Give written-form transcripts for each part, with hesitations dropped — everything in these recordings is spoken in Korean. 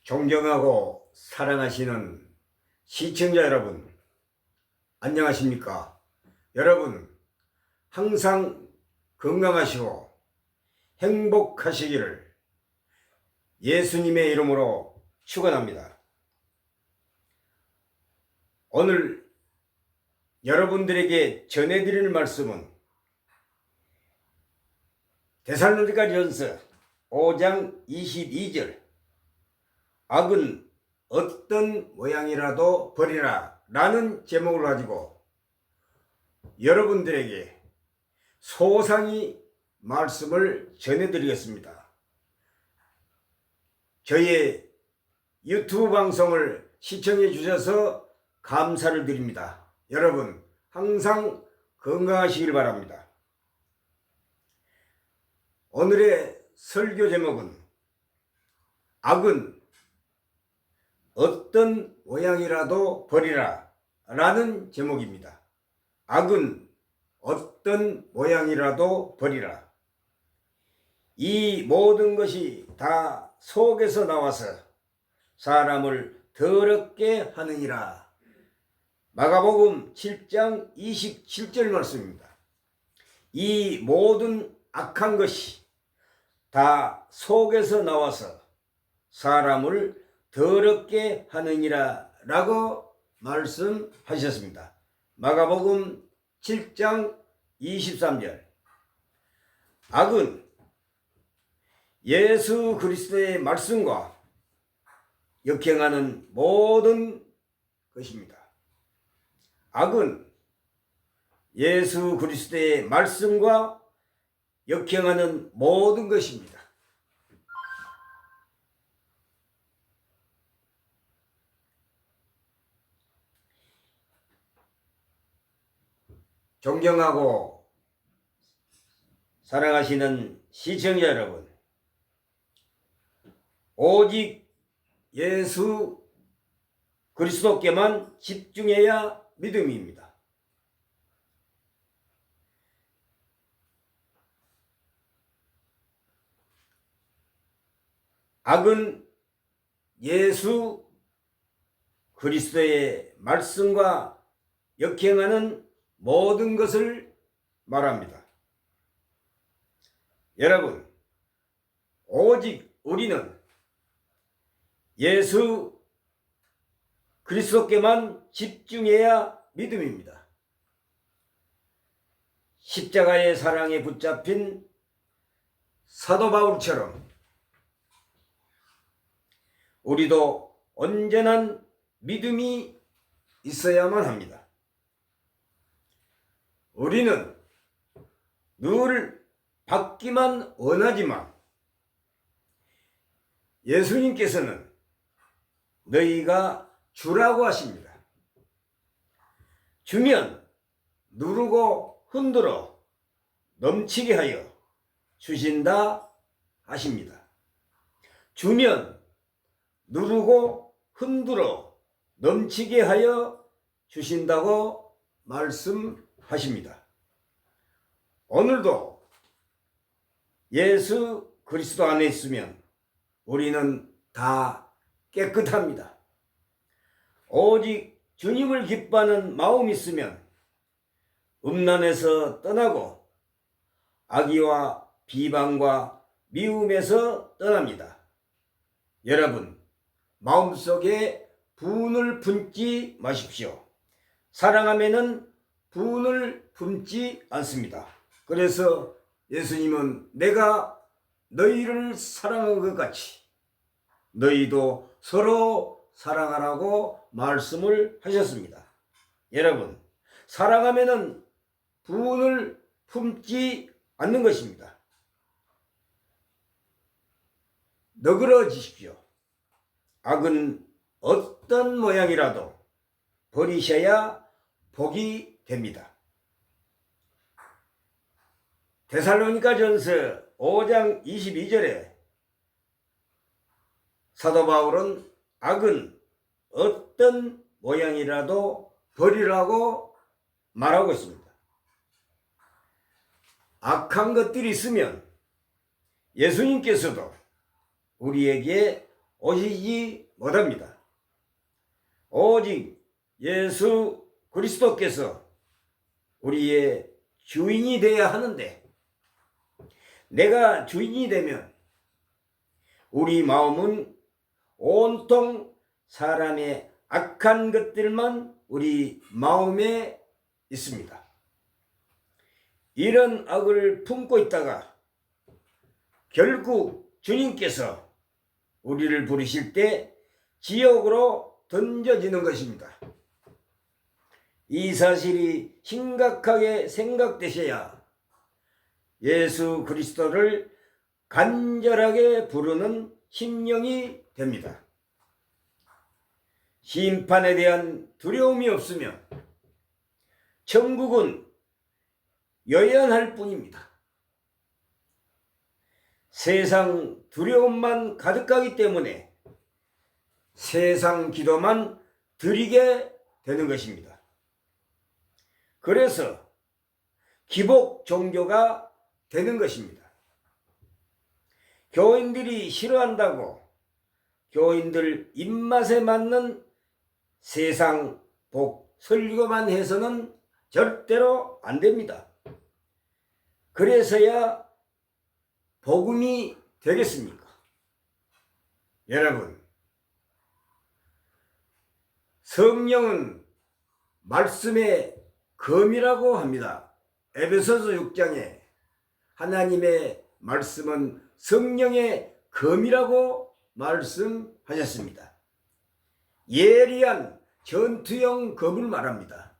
존경하고 사랑하시는 시청자 여러분, 안녕하십니까? 여러분, 항상 건강하시고 행복하시기를 예수님의 이름으로 축원합니다. 오늘 여러분들에게 전해드릴 말씀은 데살로니가전서 5장 22절 악은 어떤 모양이라도 버리라 라는 제목을 가지고 여러분들에게 소상히 말씀을 전해드리겠습니다. 저의 유튜브 방송을 시청해 주셔서 감사를 드립니다. 여러분 항상 건강하시길 바랍니다. 오늘의 설교 제목은 악은 어떤 모양이라도 버리라 라는 제목입니다. 악은 어떤 모양이라도 버리라. 이 모든 것이 다 속에서 나와서 사람을 더럽게 하느니라. 마가복음 7장 27절 말씀입니다. 이 모든 악한 것이 다 속에서 나와서 사람을 더럽게 하느니라 라고 말씀하셨습니다. 마가복음 7장 23절. 악은 예수 그리스도의 말씀과 역행하는 모든 것입니다. 악은 예수 그리스도의 말씀과 역행하는 모든 것입니다. 존경하고 사랑하시는 시청자 여러분, 오직 예수 그리스도께만 집중해야 믿음입니다. 악은 예수 그리스도의 말씀과 역행하는 모든 것을 말합니다. 여러분, 오직 우리는 예수 그리스도께만 집중해야 믿음입니다. 십자가의 사랑에 붙잡힌 사도 바울처럼 우리도 온전한 믿음이 있어야만 합니다. 우리는 늘 받기만 원하지만 예수님께서는 너희가 주라고 하십니다. 주면 누르고 흔들어 넘치게 하여 주신다 하십니다. 주면 누르고 흔들어 넘치게 하여 주신다고 말씀하십니다. 오늘도 예수 그리스도 안에 있으면 우리는 다 깨끗합니다. 오직 주님을 기뻐하는 마음이 있으면 음란에서 떠나고 악의와 비방과 미움에서 떠납니다. 여러분, 마음속에 분을 품지 마십시오. 사랑하면은 분을 품지 않습니다. 그래서 예수님은 내가 너희를 사랑한 것 같이 너희도 서로 사랑하라고 말씀을 하셨습니다. 여러분, 사랑하면은 분을 품지 않는 것입니다. 너그러지십시오. 악은 어떤 모양이라도 버리셔야 복이 됩니다. 데살로니가전서 5장 22절에 사도 바울은 악은 어떤 모양이라도 버리라고 말하고 있습니다. 악한 것들이 있으면 예수님께서도 우리에게 오시지 못합니다. 오직 예수 그리스도께서 우리의 주인이 되어야 하는데, 내가 주인이 되면 우리 마음은 온통 사람의 악한 것들만 우리 마음에 있습니다. 이런 악을 품고 있다가 결국 주님께서 우리를 부르실 때 지옥으로 던져지는 것입니다. 이 사실이 심각하게 생각되셔야 예수 그리스도를 간절하게 부르는 심령이 됩니다. 심판에 대한 두려움이 없으면 천국은 여연할 뿐입니다. 세상 두려움만 가득하기 때문에 세상 기도만 드리게 되는 것입니다. 그래서 기복 종교가 되는 것입니다. 교인들이 싫어한다고 교인들 입맛에 맞는 세상 복 설교만 해서는 절대로 안 됩니다. 그래서야 복음이 되겠습니까? 여러분, 성령은 말씀의 검이라고 합니다. 에베소서 6장에 하나님의 말씀은 성령의 검이라고 말씀하셨습니다. 예리한 전투용 검을 말합니다.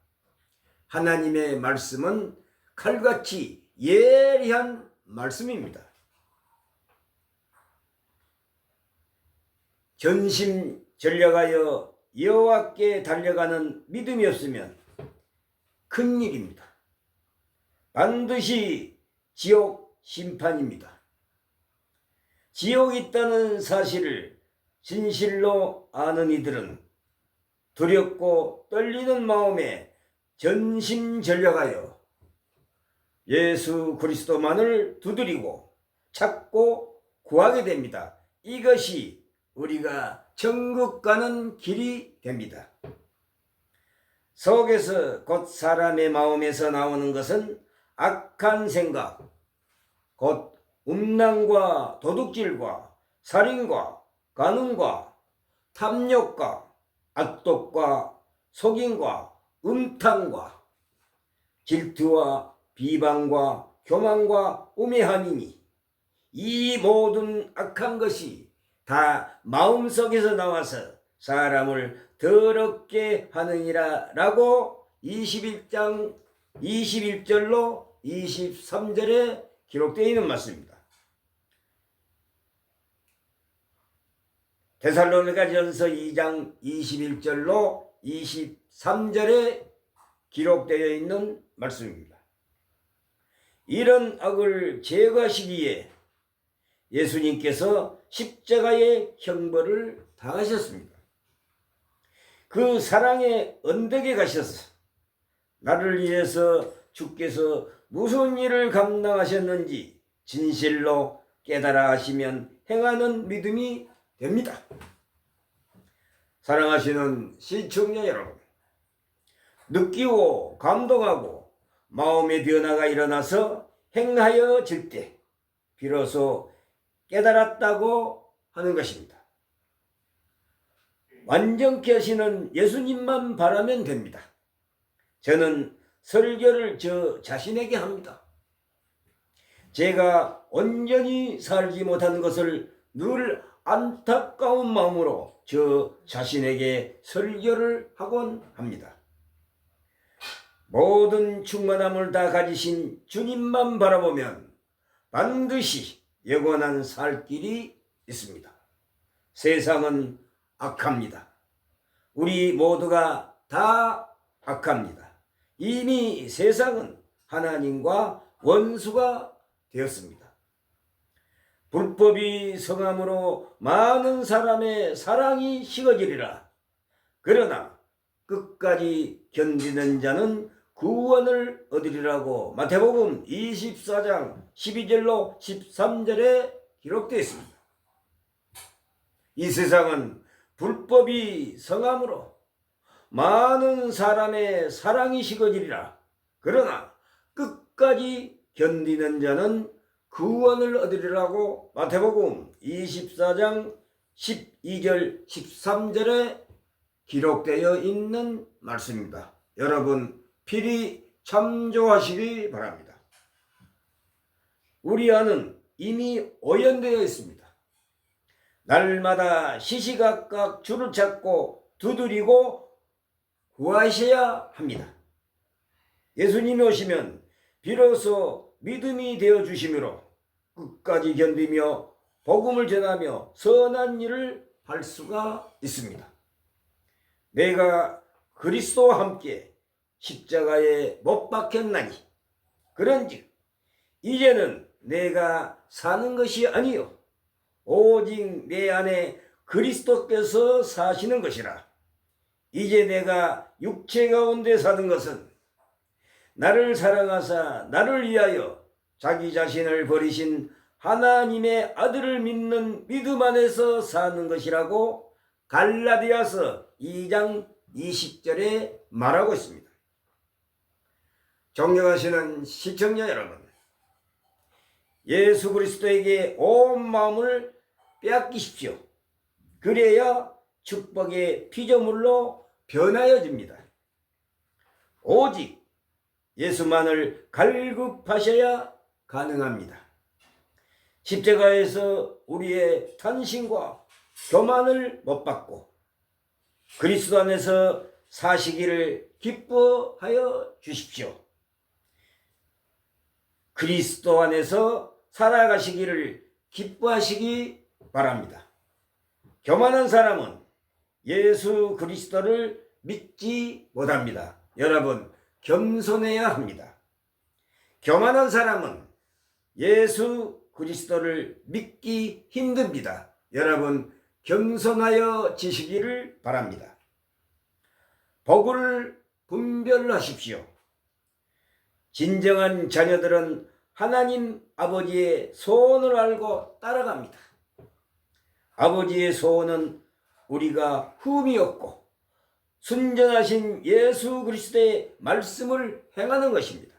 하나님의 말씀은 칼같이 예리한 말씀입니다. 전심전력하여 여호와께 달려가는 믿음이 없으면 큰일입니다. 반드시 지옥 심판입니다. 지옥이 있다는 사실을 진실로 아는 이들은 두렵고 떨리는 마음에 전심전력하여 예수 그리스도만을 두드리고 찾고 구하게 됩니다. 이것이 우리가 천국 가는 길이 됩니다. 속에서 곧 사람의 마음에서 나오는 것은 악한 생각, 곧 음란과 도둑질과 살인과 간음과 탐욕과 악독과 속임과 음탕과 질투와 비방과 교만과 우매함이니 이 모든 악한 것이 다 마음속에서 나와서 사람을 더럽게 하느니라 라고 21장 21절로 23절에 기록되어 있는 말씀입니다. 데살로니가전서 2장 21절로 23절에 기록되어 있는 말씀입니다. 이런 악을 제거하시기에 예수님께서 십자가의 형벌을 당하셨습니다. 그 사랑의 언덕에 가셔서 나를 위해서 주께서 무슨 일을 감당하셨는지 진실로 깨달아 하시면 행하는 믿음이 됩니다. 사랑하시는 시청자 여러분, 느끼고 감동하고 마음의 변화가 일어나서 행하여질 때 비로소 깨달았다고 하는 것입니다. 완전케 하시는 예수님만 바라면 됩니다. 저는 설교를 저 자신에게 합니다. 제가 온전히 살지 못하는 것을 늘 안타까운 마음으로 저 자신에게 설교를 하곤 합니다. 모든 충만함을 다 가지신 주님만 바라보면 반드시 영원한 살 길이 있습니다. 세상은 악합니다. 우리 모두가 다 악합니다. 이미 세상은 하나님과 원수가 되었습니다. 불법이 성함으로 많은 사람의 사랑이 식어지리라. 그러나 끝까지 견디는 자는 구원을 얻으리라고 마태복음 24장 12절로 13절에 기록되어 있습니다. 이 세상은 불법이 성함으로 많은 사람의 사랑이 식어지리라. 그러나 끝까지 견디는 자는 구원을 얻으리라고 마태복음 24장 12절 13절에 기록되어 있는 말씀입니다. 여러분 필히 참조하시기 바랍니다. 우리 안은 이미 오염되어 있습니다. 날마다 시시각각 줄을 찾고 두드리고 구하셔야 합니다. 예수님이 오시면 비로소 믿음이 되어 주심으로 끝까지 견디며 복음을 전하며 선한 일을 할 수가 있습니다. 내가 그리스도와 함께 십자가에 못 박혔나니 그런즉 이제는 내가 사는 것이 아니요 오직 내 안에 그리스도께서 사시는 것이라. 이제 내가 육체 가운데 사는 것은 나를 사랑하사 나를 위하여 자기 자신을 버리신 하나님의 아들을 믿는 믿음 안에서 사는 것이라고 갈라디아서 2장 20절에 말하고 있습니다. 존경하시는 시청자 여러분, 예수 그리스도에게 온 마음을 빼앗기십시오. 그래야 축복의 피조물로 변하여집니다. 오직 예수만을 갈급하셔야 가능합니다. 십자가에서 우리의 탄신과 교만을 못 받고 그리스도 안에서 사시기를 기뻐하여 주십시오. 그리스도 안에서 살아가시기를 기뻐하시기 바랍니다. 교만한 사람은 예수 그리스도를 믿지 못합니다. 여러분, 겸손해야 합니다. 교만한 사람은 예수 그리스도를 믿기 힘듭니다. 여러분, 겸손하여 지시기를 바랍니다. 복을 분별하십시오. 진정한 자녀들은 하나님 아버지의 소원을 알고 따라갑니다. 아버지의 소원은 우리가 흠이 없고 순전하신 예수 그리스도의 말씀을 행하는 것입니다.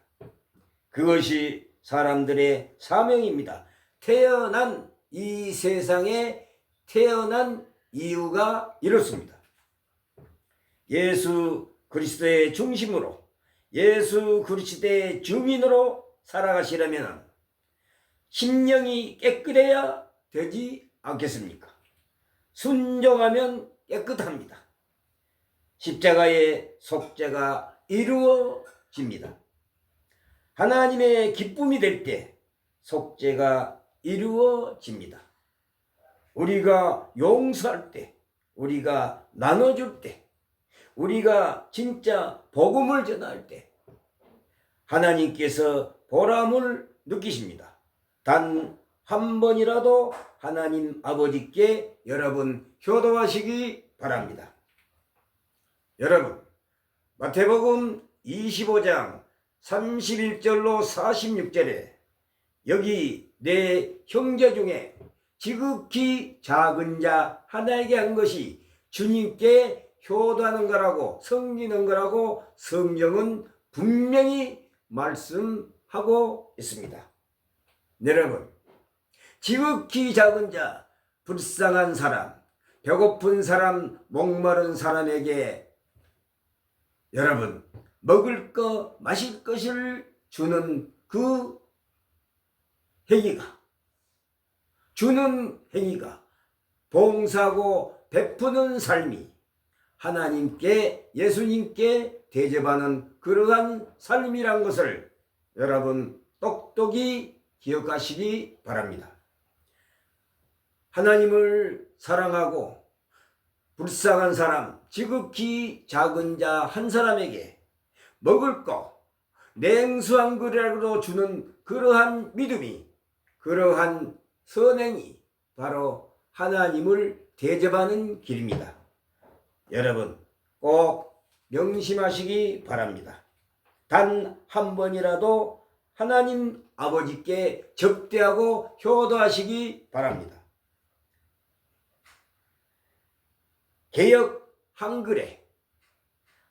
그것이 사람들의 사명입니다. 태어난 이 세상에 태어난 이유가 이렇습니다. 예수 그리스도의 중심으로 예수 그리스도의 주민으로 살아가시려면 심령이 깨끗해야 되지 않겠습니까? 순종하면 깨끗합니다. 십자가의 속죄가 이루어집니다. 하나님의 기쁨이 될 때 속죄가 이루어집니다. 우리가 용서할 때, 우리가 나눠줄 때, 우리가 진짜 복음을 전할 때 하나님께서 보람을 느끼십니다. 단 한 번이라도 하나님 아버지께 여러분 효도하시기 바랍니다. 여러분, 마태복음 25장 31절로 46절에 여기 내 형제 중에 지극히 작은 자 하나에게 한 것이 주님께 효도하는 거라고 섬기는 거라고 성경은 분명히 말씀하고 있습니다. 여러분, 지극히 작은 자, 불쌍한 사람, 배고픈 사람, 목마른 사람에게 여러분 먹을 것, 마실 것을 주는 그 행위가 봉사하고 베푸는 삶이 하나님께 예수님께 대접하는 그러한 삶이란 것을 여러분 똑똑히 기억하시기 바랍니다. 하나님을 사랑하고 불쌍한 사람, 지극히 작은 자 한 사람에게 먹을 것, 냉수 한 그릇이라도 주는 그러한 믿음이, 그러한 선행이 바로 하나님을 대접하는 길입니다. 여러분 꼭 명심하시기 바랍니다. 단 한 번이라도 하나님 아버지께 접대하고 효도하시기 바랍니다. 개역 한글에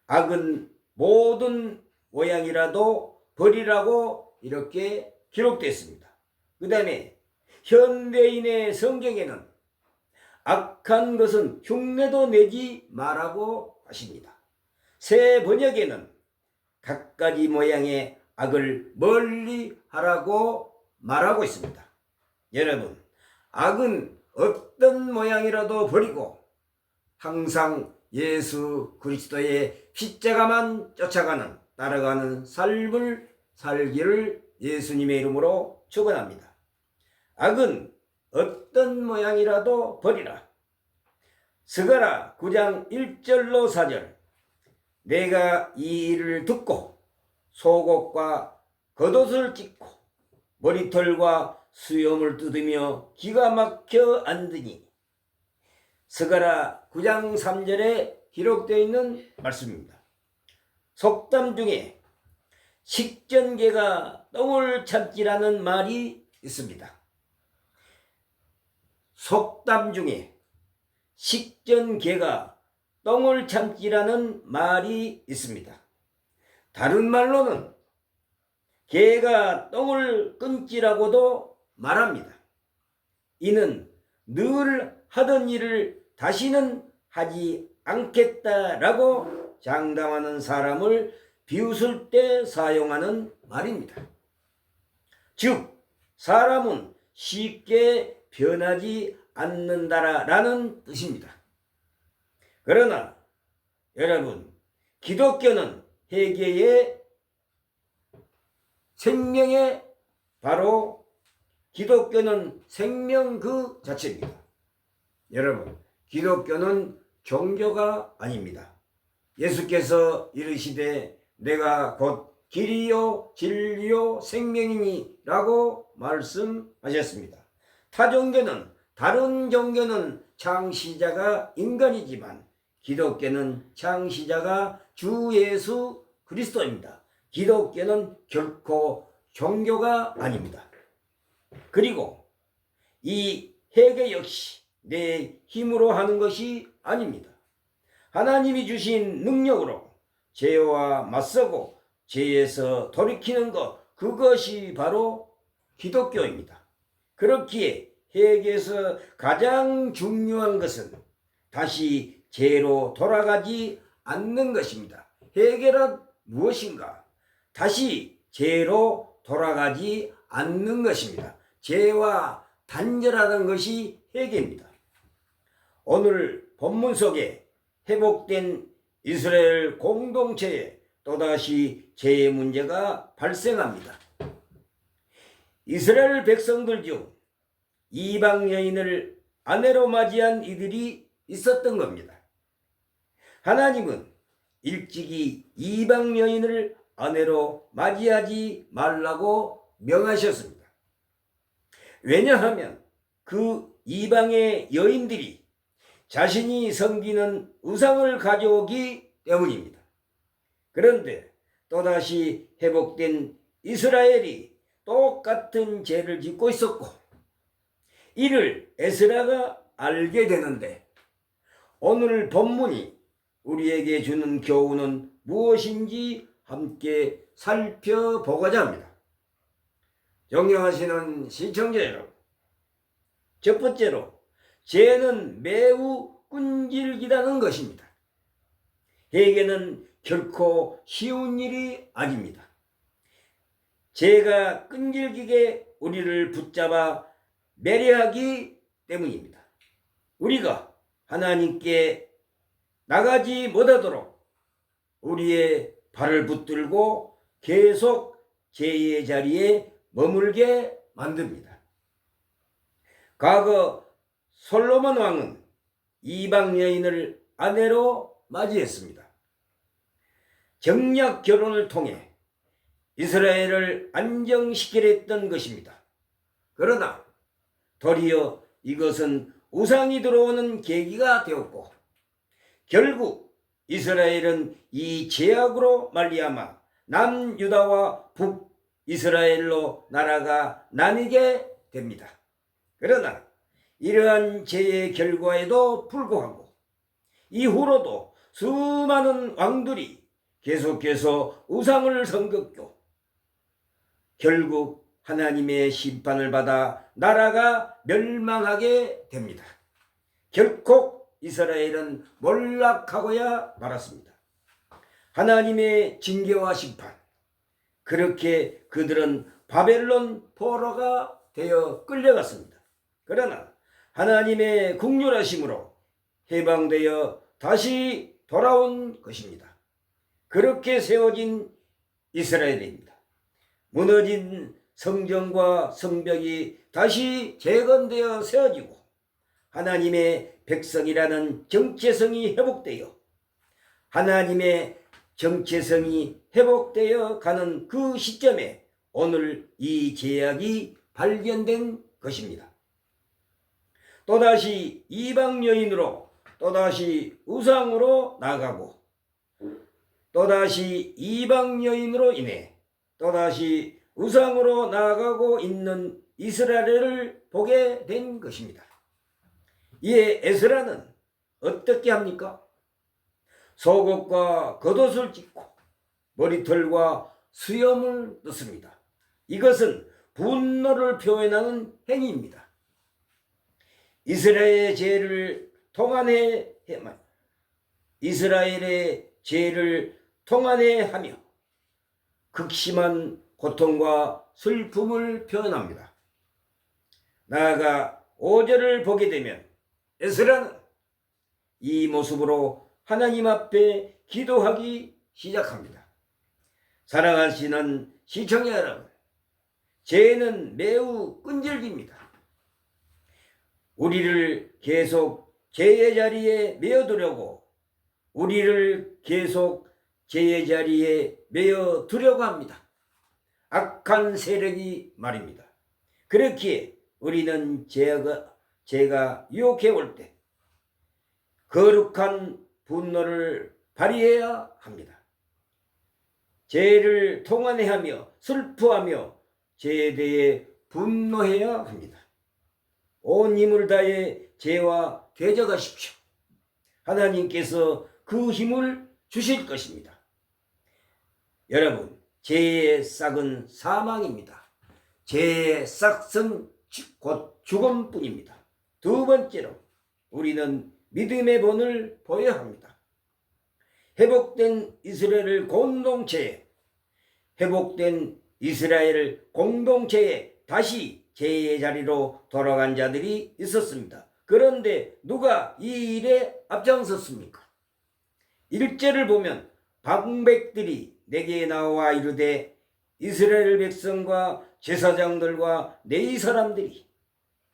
악은 모든 모양이라도 버리라고 이렇게 기록됐습니다. 그 다음에 현대인의 성경에는 악한 것은 흉내도 내지 말라고 하십니다. 새 번역에는 갖가지 모양의 악을 멀리 하라고 말하고 있습니다. 여러분, 악은 어떤 모양이라도 버리고 항상 예수 그리스도의 십자가만 쫓아가는 따라가는 삶을 살기를 예수님의 이름으로 축원합니다. 악은 어떤 모양이라도 버리라. 스가랴 9장 1절로 4절. 내가 이 일을 듣고 속옷과 겉옷을 찢고 머리털과 수염을 뜯으며 기가 막혀 앉으니, 스가랴 9장 3절에 기록되어 있는 말씀입니다. 속담 중에 식전개가 똥을 참지라는 말이 있습니다. 속담 중에 식전개가 똥을 참지라는 말이 있습니다. 다른 말로는 개가 똥을 끊지라고도 말합니다. 이는 늘 하던 일을 다시는 하지 않겠다라고 장담하는 사람을 비웃을 때 사용하는 말입니다. 즉, 사람은 쉽게 변하지 않는다라는 뜻입니다. 그러나 여러분, 기독교는 회개의 생명의 바로 기독교는 생명 그 자체입니다. 여러분, 기독교는 종교가 아닙니다. 예수께서 이르시되 내가 곧 길이요 진리요 생명이니 라고 말씀하셨습니다. 타 종교는, 다른 종교는 창시자가 인간이지만 기독교는 창시자가 주 예수 그리스도입니다. 기독교는 결코 종교가 아닙니다. 그리고 이 회개 역시 내 힘으로 하는 것이 아닙니다. 하나님이 주신 능력으로 죄와 맞서고 죄에서 돌이키는 것, 그것이 바로 기독교입니다. 그렇기에 회개에서 가장 중요한 것은 다시 죄로 돌아가지 않는 것입니다. 회개란 무엇인가? 다시 죄로 돌아가지 않는 것입니다. 죄와 단절하는 것이 회개입니다. 오늘 본문 속에 회복된 이스라엘 공동체에 또다시 죄의 문제가 발생합니다. 이스라엘 백성들 중 이방 여인을 아내로 맞이한 이들이 있었던 겁니다. 하나님은 일찍이 이방 여인을 아내로 맞이하지 말라고 명하셨습니다. 왜냐하면 그 이방의 여인들이 자신이 섬기는 우상을 가져오기 때문입니다. 그런데 또다시 회복된 이스라엘이 똑같은 죄를 짓고 있었고, 이를 에스라가 알게 되는데 오늘 본문이 우리에게 주는 교훈은 무엇인지 함께 살펴보고자 합니다. 존경하시는 시청자 여러분, 첫 번째로 죄는 매우 끈질기다는 것입니다. 회개는 결코 쉬운 일이 아닙니다. 죄가 끈질기게 우리를 붙잡아 매료하기 때문입니다. 우리가 하나님께 나가지 못하도록 우리의 발을 붙들고 계속 죄의 자리에 머물게 만듭니다. 과거 솔로몬 왕은 이방 여인을 아내로 맞이했습니다. 정략 결혼을 통해 이스라엘을 안정시키려 했던 것입니다. 그러나 도리어 이것은 우상이 들어오는 계기가 되었고, 결국 이스라엘은 이 죄악으로 말미암아 남유다와 북이스라엘로 나라가 나뉘게 됩니다. 그러나 이러한 죄의 결과에도 불구하고 이후로도 수많은 왕들이 계속해서 우상을 섬겼고 결국 하나님의 심판을 받아 나라가 멸망하게 됩니다. 결코 이스라엘은 몰락하고야 말았습니다. 하나님의 징계와 심판, 그렇게 그들은 바벨론 포로가 되어 끌려갔습니다. 그러나 하나님의 긍휼하심으로 해방되어 다시 돌아온 것입니다. 그렇게 세워진 이스라엘입니다. 무너진 성전과 성벽이 다시 재건되어 세워지고 하나님의 백성이라는 정체성이 회복되어 하나님의 정체성이 회복되어 가는 그 시점에 오늘 이 제약이 발견된 것입니다. 또다시 이방 여인으로 또다시 우상으로 나가고 또다시 이방 여인으로 인해 또다시 우상으로 나아가고 있는 이스라엘을 보게 된 것입니다. 이에 에스라는 어떻게 합니까? 속옷과 겉옷을 찢고 머리털과 수염을 넣습니다. 이것은 분노를 표현하는 행위입니다. 이스라엘의 죄를 통안해하며 극심한 고통과 슬픔을 표현합니다. 나아가 5절을 보게 되면 에스라는 이 모습으로 하나님 앞에 기도하기 시작합니다. 사랑하시는 시청자 여러분, 죄는 매우 끈질깁니다. 우리를 계속 죄의 자리에 메어두려고 우리를 계속 죄의 자리에 메어두려고 합니다. 악한 세력이 말입니다. 그렇기에 우리는 죄가 유혹해 올 때 거룩한 분노를 발휘해야 합니다. 죄를 통안해하며 슬퍼하며 죄에 대해 분노해야 합니다. 온 힘을 다해 죄와 대적하십시오. 하나님께서 그 힘을 주실 것입니다. 여러분, 죄의 싹은 사망입니다. 죄의 싹은 곧 죽음뿐입니다. 두 번째로 우리는 믿음의 본을 보여야 합니다. 회복된 이스라엘 공동체에 다시 죄의 자리로 돌아간 자들이 있었습니다. 그런데 누가 이 일에 앞장섰습니까? 1절을 보면 방백들이 내게 나와 이르되 이스라엘 백성과 제사장들과 레위 사람들이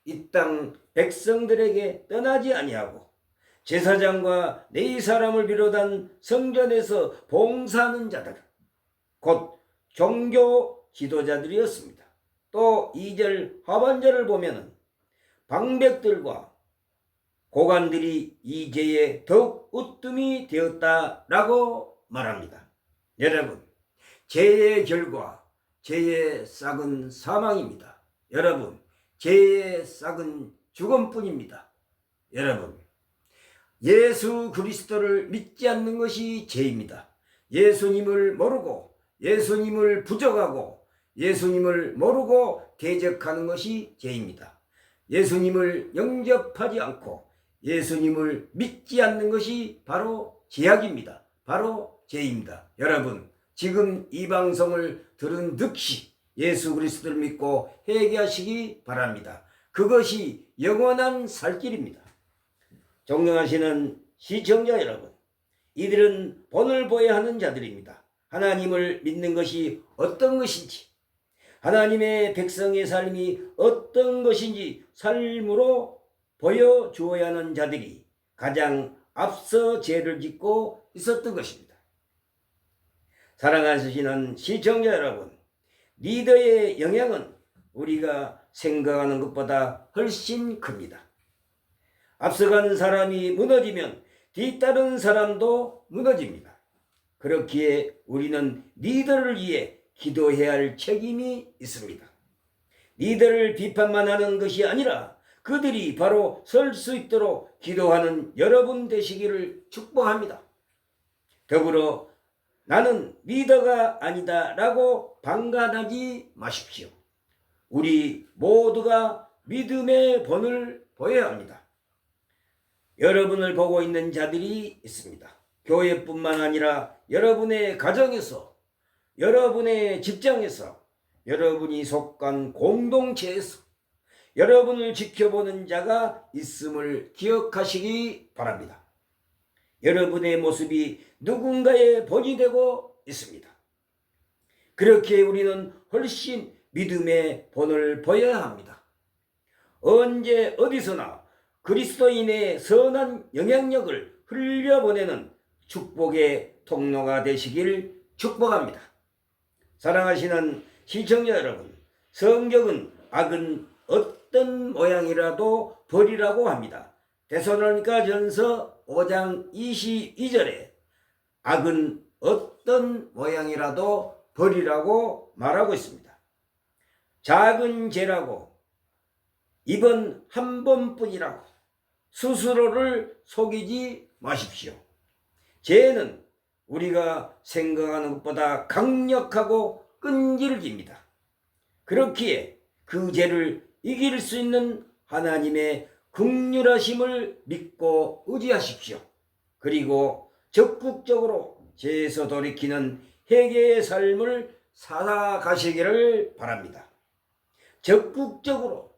이 땅 백성들에게 떠나지 아니하고 제사장과 레위 사람을 비롯한 성전에서 봉사하는 자들, 곧 종교 지도자들이었습니다. 또 2절 하반절을 보면 방백들과 고관들이 이 죄에 더욱 으뜸이 되었다라고 말합니다. 여러분, 죄의 결과, 죄의 싹은 사망입니다. 여러분, 죄의 싹은 죽음뿐입니다. 여러분, 예수 그리스도를 믿지 않는 것이 죄입니다. 예수님을 모르고 예수님을 부정하고 예수님을 모르고 대적하는 것이 죄입니다. 예수님을 영접하지 않고 예수님을 믿지 않는 것이 바로 죄악입니다. 바로 죄입니다. 여러분, 지금 이 방송을 들은 즉시 예수 그리스도를 믿고 회개하시기 바랍니다. 그것이 영원한 살 길입니다. 존경하시는 시청자 여러분, 이들은 본을 보여야 하는 자들입니다. 하나님을 믿는 것이 어떤 것인지, 하나님의 백성의 삶이 어떤 것인지 삶으로 보여주어야 하는 자들이 가장 앞서 죄를 짓고 있었던 것입니다. 사랑하시는 시청자 여러분, 리더의 영향은 우리가 생각하는 것보다 훨씬 큽니다. 앞서간 사람이 무너지면 뒤따른 사람도 무너집니다. 그렇기에 우리는 리더를 위해 기도해야 할 책임이 있습니다. 리더를 비판만 하는 것이 아니라 그들이 바로 설 수 있도록 기도하는 여러분 되시기를 축복합니다. 더불어 나는 리더가 아니다 라고 방관하지 마십시오. 우리 모두가 믿음의 본을 보여야 합니다. 여러분을 보고 있는 자들이 있습니다. 교회뿐만 아니라 여러분의 가정에서, 여러분의 직장에서, 여러분이 속한 공동체에서 여러분을 지켜보는 자가 있음을 기억하시기 바랍니다. 여러분의 모습이 누군가의 본이 되고 있습니다. 그렇게 우리는 훨씬 믿음의 본을 보여야 합니다. 언제 어디서나 그리스도인의 선한 영향력을 흘려보내는 축복의 통로가 되시길 축복합니다. 사랑하시는 시청자 여러분, 성경은 악은 어떤 모양이라도 버리라고 합니다. 데살로니가전서 5장 22절에 악은 어떤 모양이라도 버리라고 말하고 있습니다. 작은 죄라고, 이번 한 번뿐이라고 스스로를 속이지 마십시오. 죄는 우리가 생각하는 것보다 강력하고 끈질깁니다. 그렇기에 그 죄를 이길 수 있는 하나님의 긍휼하심을 믿고 의지하십시오. 그리고 적극적으로 죄에서 돌이키는 회개의 삶을 살아가시기를 바랍니다. 적극적으로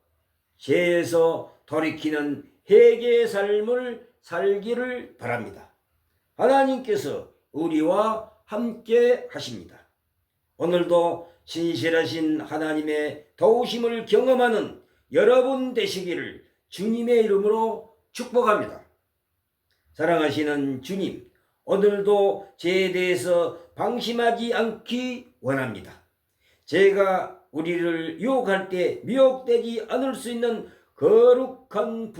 죄에서 돌이키는 회개의 삶을 살기를 바랍니다. 하나님께서 우리와 함께 하십니다. 오늘도 신실하신 하나님의 도우심을 경험하는 여러분 되시기를 주님의 이름으로 축복합니다. 사랑하시는 주님, 오늘도 죄에 대해서 방심하지 않기 원합니다. 죄가 우리를 유혹할 때 미혹되지 않을 수 있는 거룩한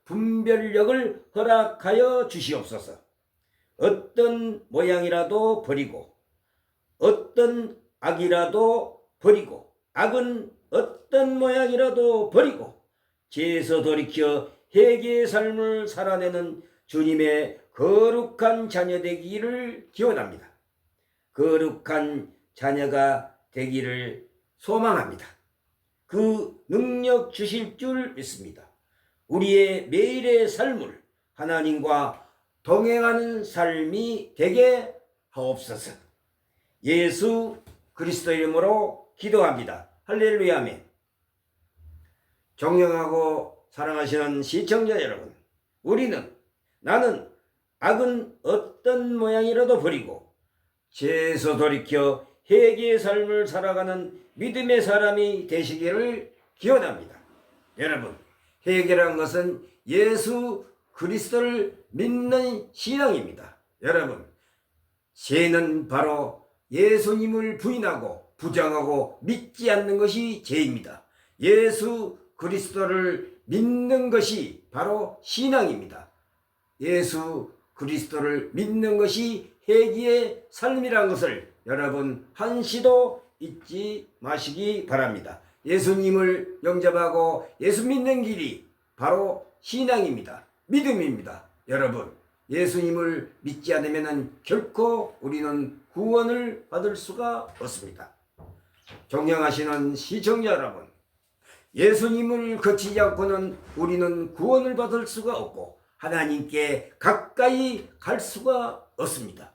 분별력을 허락하여 주시옵소서. 어떤 모양이라도 버리고, 어떤 악이라도 버리고, 악은 어떤 모양이라도 버리고, 죄에서 돌이켜 회개의 삶을 살아내는 주님의 거룩한 자녀 되기를 기원합니다. 거룩한 자녀가 되기를 소망합니다. 그 능력 주실 줄 믿습니다. 우리의 매일의 삶을 하나님과 동행하는 삶이 되게 하옵소서. 예수 그리스도 이름으로 기도합니다. 할렐루야 아멘. 존경하고 사랑하시는 시청자 여러분, 나는 악은 어떤 모양이라도 버리고 죄에서 돌이켜 회개의 삶을 살아가는 믿음의 사람이 되시기를 기원합니다. 여러분, 회개란 것은 예수 그리스도를 믿는 신앙입니다. 여러분, 죄는 바로 예수님을 부인하고 부정하고 믿지 않는 것이 죄입니다. 예수 그리스도를 믿는 것이 바로 신앙입니다. 예수 그리스도를 믿는 것이 회개의 삶이라는 것을 여러분 한시도 잊지 마시기 바랍니다. 예수님을 영접하고 예수 믿는 길이 바로 신앙입니다. 믿음입니다. 여러분, 예수님을 믿지 않으면 결코 우리는 구원을 받을 수가 없습니다. 존경하시는 시청자 여러분, 예수님을 거치지 않고는 우리는 구원을 받을 수가 없고 하나님께 가까이 갈 수가 없습니다.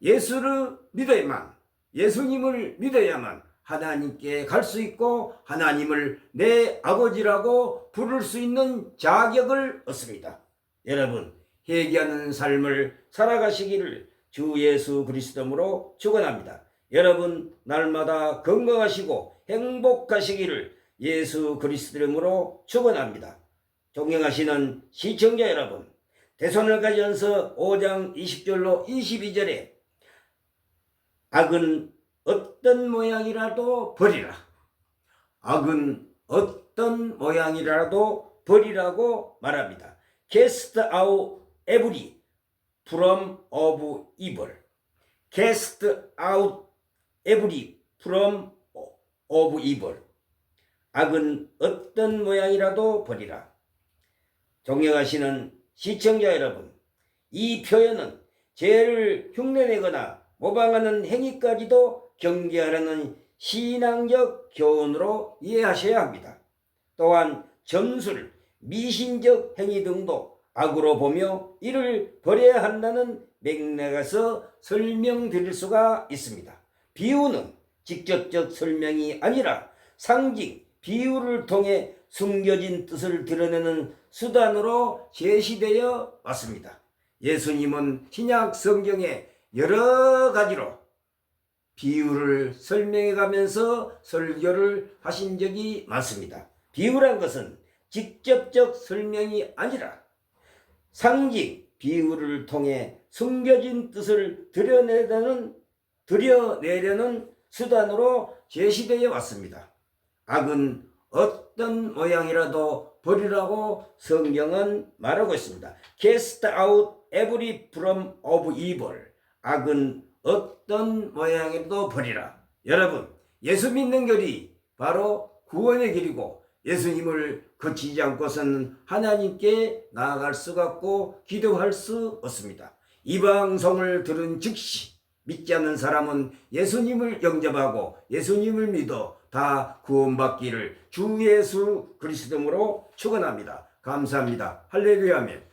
예수를 믿어야만, 예수님을 믿어야만 하나님께 갈 수 있고 하나님을 내 아버지라고 부를 수 있는 자격을 얻습니다. 여러분, 회개하는 삶을 살아가시기를 주 예수 그리스도로 축원합니다. 여러분, 날마다 건강하시고 행복하시기를 예수 그리스도 이름으로 축원합니다. 존경하시는 시청자 여러분, 데살로니가전서 5장 20절로 22절에 악은 어떤 모양이라도 버리라. 악은 어떤 모양이라도 버리라고 말합니다. Cast out every from of evil. Cast out every from of evil. 악은 어떤 모양이라도 버리라. 존경하시는 시청자 여러분, 이 표현은 죄를 흉내내거나 모방하는 행위까지도 경계하라는 신앙적 교훈으로 이해하셔야 합니다. 또한 점술, 미신적 행위 등도 악으로 보며 이를 버려야 한다는 맥락에서 설명드릴 수가 있습니다. 비유는 직접적 설명이 아니라 상징, 비유를 통해 숨겨진 뜻을 드러내는 수단으로 제시되어 왔습니다. 예수님은 신약 성경에 여러 가지로 비유를 설명해 가면서 설교를 하신 적이 많습니다. 비유란 것은 직접적 설명이 아니라 상징, 비유를 통해 숨겨진 뜻을 드러내려는 수단으로 제시되어 왔습니다. 악은 어떤 모양이라도 버리라고 성경은 말하고 있습니다. Cast out every form of evil. 악은 어떤 모양이라도 버리라. 여러분, 예수 믿는 길이 바로 구원의 길이고 예수님을 거치지 않고서는 하나님께 나아갈 수가 없고 기도할 수 없습니다. 이 방송을 들은 즉시 믿지 않는 사람은 예수님을 영접하고 예수님을 믿어 다 구원받기를 주 예수 그리스도로 축원합니다. 감사합니다. 할렐루야 아멘.